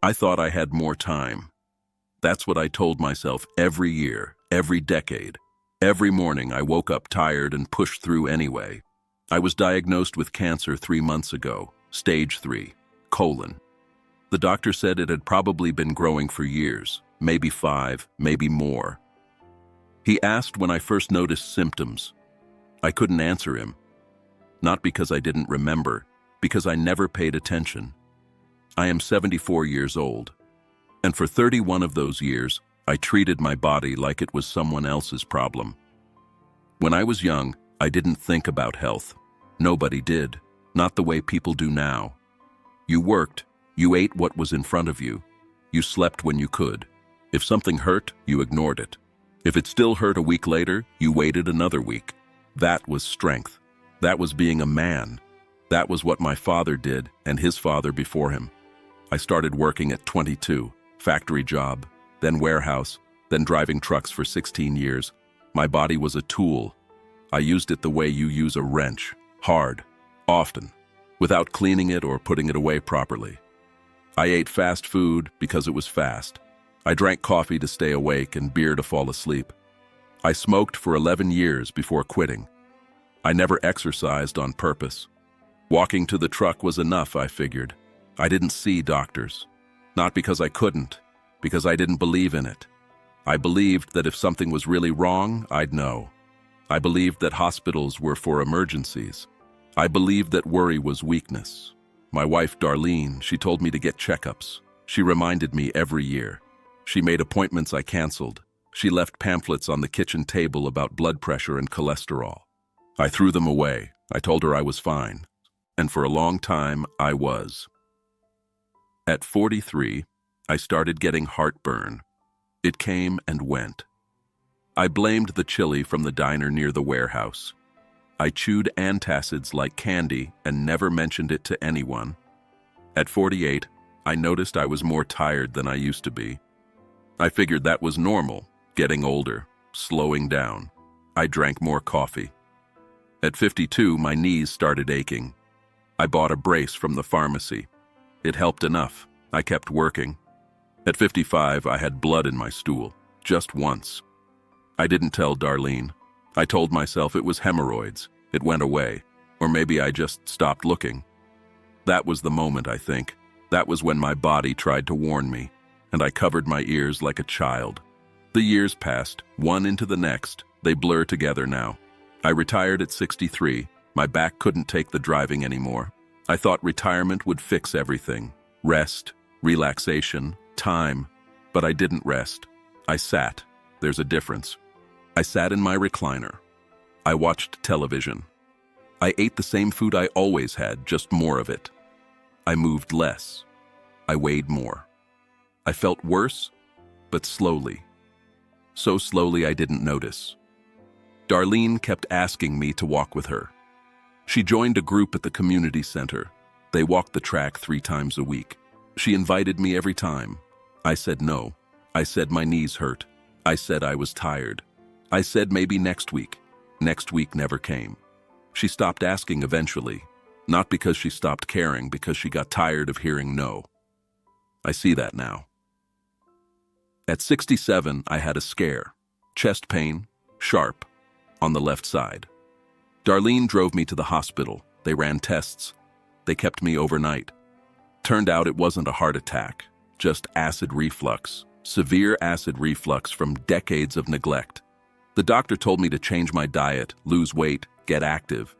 I thought I had more time. That's what I told myself every year, every decade. Every morning I woke up tired and pushed through anyway. I was diagnosed with cancer 3 months ago, stage 3, colon. The doctor said it had probably been growing for years, maybe 5, maybe more. He asked when I first noticed symptoms. I couldn't answer him. Not because I didn't remember, because I never paid attention. I am 74 years old, and for 31 of those years, I treated my body like it was someone else's problem. When I was young, I didn't think about health. Nobody did, not the way people do now. You worked, you ate what was in front of you, you slept when you could. If something hurt, you ignored it. If it still hurt a week later, you waited another week. That was strength. That was being a man. That was what my father did and his father before him. I started working at 22, factory job, then warehouse, then driving trucks for 16 years. My body was a tool. I used it the way you use a wrench, hard, often, without cleaning it or putting it away properly. I ate fast food because it was fast. I drank coffee to stay awake and beer to fall asleep. I smoked for 11 years before quitting. I never exercised on purpose. Walking to the truck was enough, I figured. I didn't see doctors. Not because I couldn't, because I didn't believe in it. I believed that if something was really wrong, I'd know. I believed that hospitals were for emergencies. I believed that worry was weakness. My wife, Darlene, she told me to get checkups. She reminded me every year. She made appointments I canceled. She left pamphlets on the kitchen table about blood pressure and cholesterol. I threw them away. I told her I was fine. And for a long time, I was. At 43, I started getting heartburn. It came and went. I blamed the chili from the diner near the warehouse. I chewed antacids like candy and never mentioned it to anyone. At 48, I noticed I was more tired than I used to be. I figured that was normal, getting older, slowing down. I drank more coffee. At 52, my knees started aching. I bought a brace from the pharmacy. It helped enough. I kept working. At 55, I had blood in my stool, just once. I didn't tell Darlene. I told myself it was hemorrhoids. It went away. Or maybe I just stopped looking. That was the moment, I think. That was when my body tried to warn me, and I covered my ears like a child. The years passed, one into the next. They blur together now. I retired at 63. My back couldn't take the driving anymore. I thought retirement would fix everything. Rest, relaxation, time. But I didn't rest. I sat. There's a difference. I sat in my recliner. I watched television. I ate the same food I always had, just more of it. I moved less. I weighed more. I felt worse, but slowly. So slowly I didn't notice. Darlene kept asking me to walk with her. She joined a group at the community center. They walked the track 3 times a week. She invited me every time. I said no. I said my knees hurt. I said I was tired. I said maybe next week. Next week never came. She stopped asking eventually, not because she stopped caring, because she got tired of hearing no. I see that now. At 67, I had a scare. Chest pain, sharp, on the left side. Darlene drove me to the hospital. They ran tests. They kept me overnight. Turned out it wasn't a heart attack, just acid reflux, severe acid reflux from decades of neglect. The doctor told me to change my diet, lose weight, get active.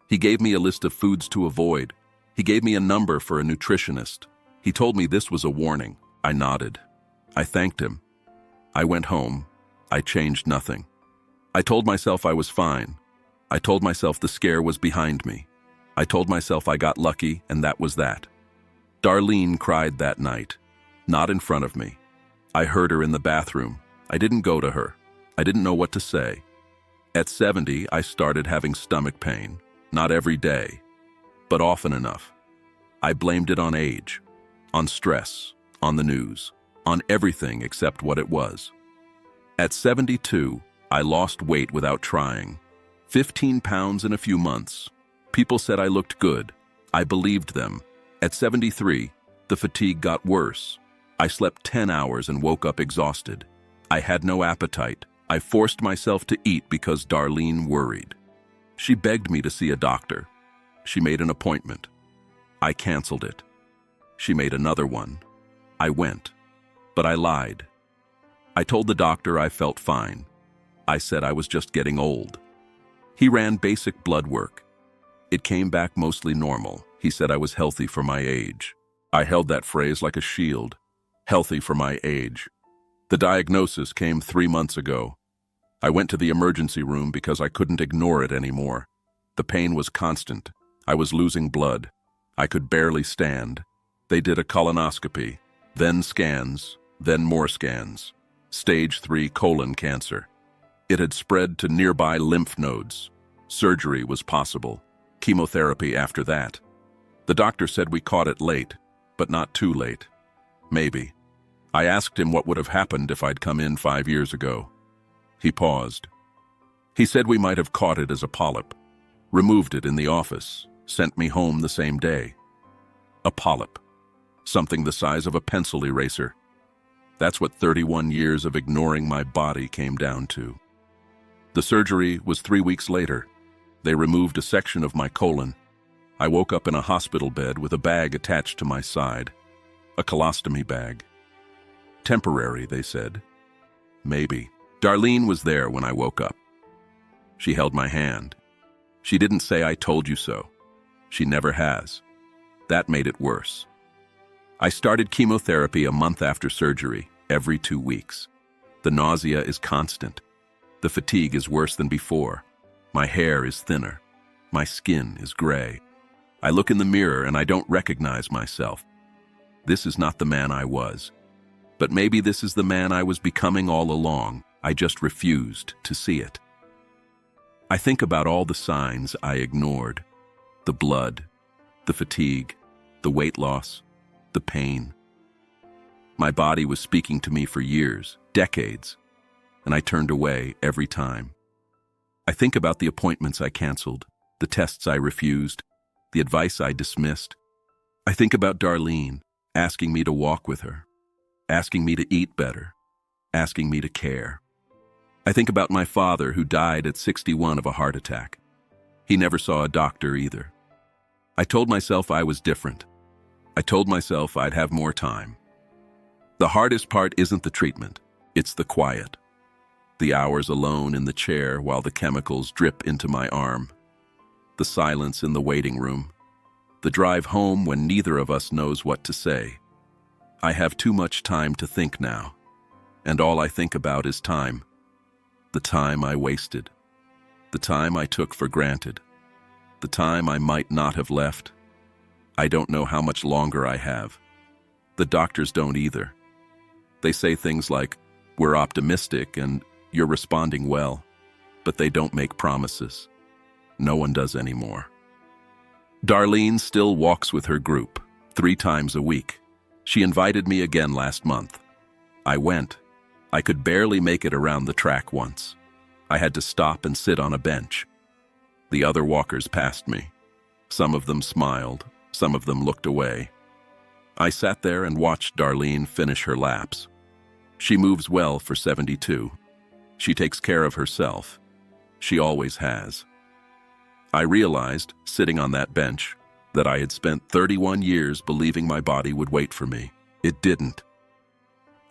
He gave me a list of foods to avoid. He gave me a number for a nutritionist. He told me this was a warning. I nodded. I thanked him. I went home. I changed nothing. I told myself I was fine. I told myself the scare was behind me. I told myself I got lucky, and that was that. Darlene cried that night. Not in front of me. I heard her in the bathroom. I didn't go to her. I didn't know what to say. At 70, I started having stomach pain. Not every day, but often enough. I blamed it on age, on stress, on the news, on everything except what it was. At 72, I lost weight without trying. 15 pounds in a few months. People said I looked good. I believed them. At 73, the fatigue got worse. I slept 10 hours and woke up exhausted. I had no appetite. I forced myself to eat because Darlene worried. She begged me to see a doctor. She made an appointment. I canceled it. She made another one. I went. But I lied. I told the doctor I felt fine. I said I was just getting old. He ran basic blood work. It came back mostly normal. He said I was healthy for my age. I held that phrase like a shield. Healthy for my age. The diagnosis came 3 months ago. I went to the emergency room because I couldn't ignore it anymore. The pain was constant. I was losing blood. I could barely stand. They did a colonoscopy, then scans, then more scans. Stage 3 colon cancer. It had spread to nearby lymph nodes. Surgery was possible. Chemotherapy after that. The doctor said we caught it late, but not too late. Maybe. I asked him what would have happened if I'd come in 5 years ago. He paused. He said we might have caught it as a polyp, removed it in the office, sent me home the same day. A polyp. Something the size of a pencil eraser. That's what 31 years of ignoring my body came down to. The surgery was 3 weeks later. They removed a section of my colon. I woke up in a hospital bed with a bag attached to my side. A colostomy bag. Temporary, they said. Maybe. Darlene was there when I woke up. She held my hand. She didn't say I told you so. She never has. That made it worse. I started chemotherapy a month after surgery, every 2 weeks. The nausea is constant. The fatigue is worse than before. My hair is thinner. My skin is gray. I look in the mirror and I don't recognize myself. This is not the man I was. But maybe this is the man I was becoming all along. I just refused to see it. I think about all the signs I ignored. The blood, the fatigue, the weight loss, the pain. My body was speaking to me for years, decades, and I turned away every time. I think about the appointments I canceled, the tests I refused, the advice I dismissed. I think about Darlene asking me to walk with her, asking me to eat better, asking me to care. I think about my father who died at 61 of a heart attack. He never saw a doctor either. I told myself I was different. I told myself I'd have more time. The hardest part isn't the treatment, it's the quiet. The hours alone in the chair while the chemicals drip into my arm. The silence in the waiting room. The drive home when neither of us knows what to say. I have too much time to think now, and all I think about is time. The time I wasted. The time I took for granted. The time I might not have left. I don't know how much longer I have. The doctors don't either. They say things like, "We're optimistic and you're responding well," but they don't make promises. No one does anymore. Darlene still walks with her group, 3 times a week. She invited me again last month. I went. I could barely make it around the track once. I had to stop and sit on a bench. The other walkers passed me. Some of them smiled, some of them looked away. I sat there and watched Darlene finish her laps. She moves well for 72. She takes care of herself. She always has. I realized, sitting on that bench, that I had spent 31 years believing my body would wait for me. It didn't.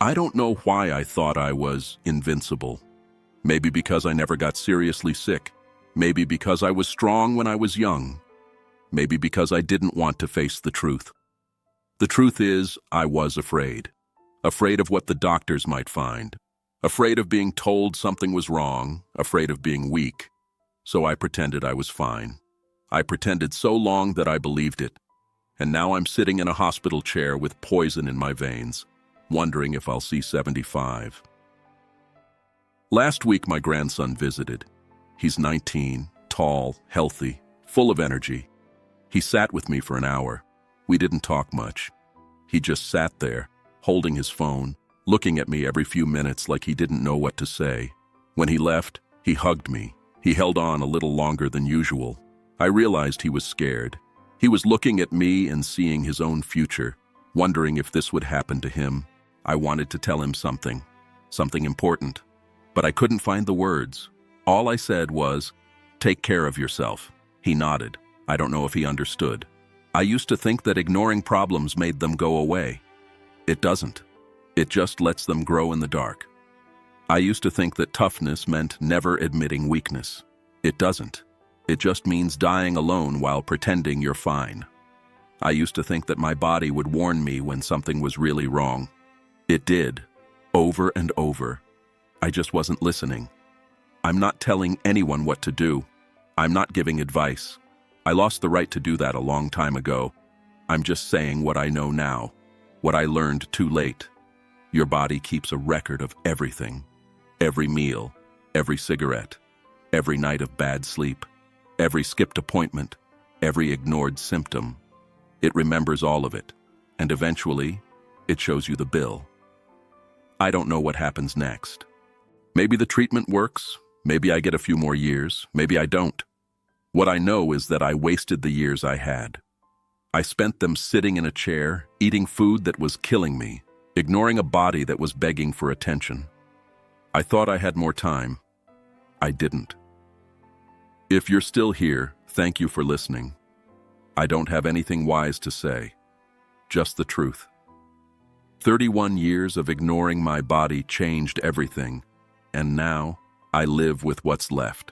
I don't know why I thought I was invincible. Maybe because I never got seriously sick. Maybe because I was strong when I was young. Maybe because I didn't want to face the truth. The truth is, I was afraid. Afraid of what the doctors might find. Afraid of being told something was wrong. Afraid of being weak. So I pretended I was fine. I pretended so long that I believed it. And now I'm sitting in a hospital chair with poison in my veins, wondering if I'll see 75. Last week, my grandson visited. He's 19, tall, healthy, full of energy. He sat with me for an hour. We didn't talk much. He just sat there, holding his phone, looking at me every few minutes like he didn't know what to say. When he left, he hugged me. He held on a little longer than usual. I realized he was scared. He was looking at me and seeing his own future, wondering if this would happen to him. I wanted to tell him something important, but I couldn't find the words. All I said was, "Take care of yourself." He nodded. I don't know if he understood. I used to think that ignoring problems made them go away. It doesn't. It just lets them grow in the dark. I used to think that toughness meant never admitting weakness. It doesn't. It just means dying alone while pretending you're fine. I used to think that my body would warn me when something was really wrong. It did, over and over. I just wasn't listening. I'm not telling anyone what to do. I'm not giving advice. I lost the right to do that a long time ago. I'm just saying what I know now, what I learned too late. Your body keeps a record of everything. Every meal, every cigarette, every night of bad sleep, every skipped appointment, every ignored symptom. It remembers all of it, and eventually, it shows you the bill. I don't know what happens next. Maybe the treatment works, maybe I get a few more years, maybe I don't. What I know is that I wasted the years I had. I spent them sitting in a chair, eating food that was killing me, ignoring a body that was begging for attention. I thought I had more time. I didn't. If you're still here, thank you for listening. I don't have anything wise to say, just the truth. 31 years of ignoring my body changed everything, and now I live with what's left.